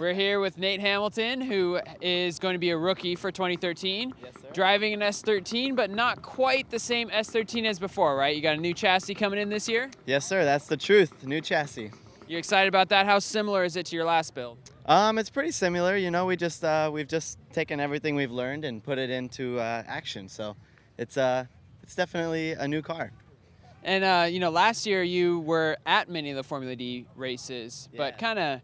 We're here with Nate Hamilton, who is going to be a rookie for 2013. Yes, sir. Driving an S13, but not quite the same S13 as before, right? You got a new chassis coming in this year? Yes, sir. That's the truth. New chassis. You excited about that? How similar is it to your last build? It's pretty similar. You know, we've just taken everything we've learned and put it into action. So, it's definitely a new car. And last year you were at many of the Formula D races, but Yeah. kind of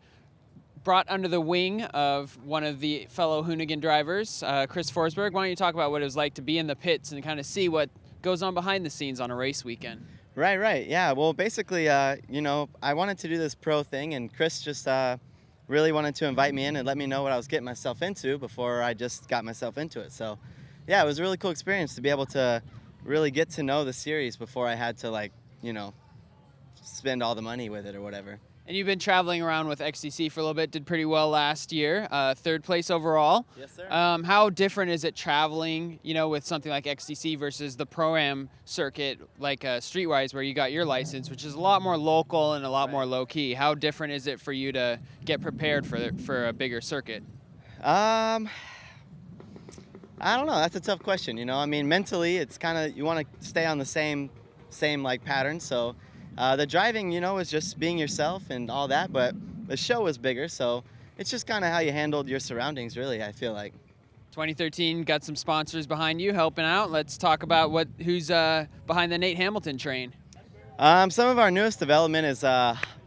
brought under the wing of one of the fellow Hoonigan drivers, Chris Forsberg. Why don't you talk about what it was like to be in the pits and kind of see what goes on behind the scenes on a race weekend? Right. Yeah. Well, basically, I wanted to do this pro thing, and Chris just really wanted to invite me in and let me know what I was getting myself into before I just got myself into it. So, yeah, it was a really cool experience to be able to really get to know the series before I had to spend all the money with it or whatever. And you've been traveling around with XDC for a little bit, did pretty well last year, third place overall. Yes, sir. How different is it traveling, with something like XDC versus the Pro-Am circuit, like Streetwise, where you got your license, which is a lot more local and a lot more low-key? How different is it for you to get prepared for a bigger circuit? I don't know. That's a tough question. Mentally, it's kind of you want to stay on the same pattern. So, the driving, is just being yourself and all that. But the show was bigger, so it's just kind of how you handled your surroundings. Really, I feel like. 2013 got some sponsors behind you helping out. Let's talk about who's behind the Nate Hamilton train. Some of our newest development is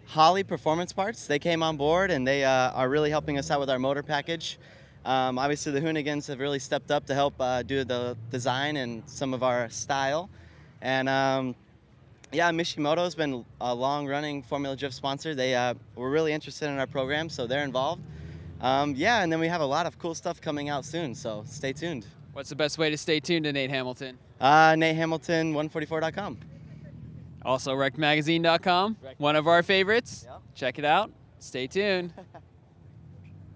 Holley Performance Parts. They came on board and they are really helping us out with our motor package. Obviously, the Hoonigans have really stepped up to help do the design and some of our style. And Mishimoto's been a long-running Formula Drift sponsor. They were really interested in our program, so they're involved. And then we have a lot of cool stuff coming out soon, so stay tuned. What's the best way to stay tuned to Nate Hamilton? NateHamilton144.com. Also, wreckmagazine.com, one of our favorites. Yep. Check it out. Stay tuned.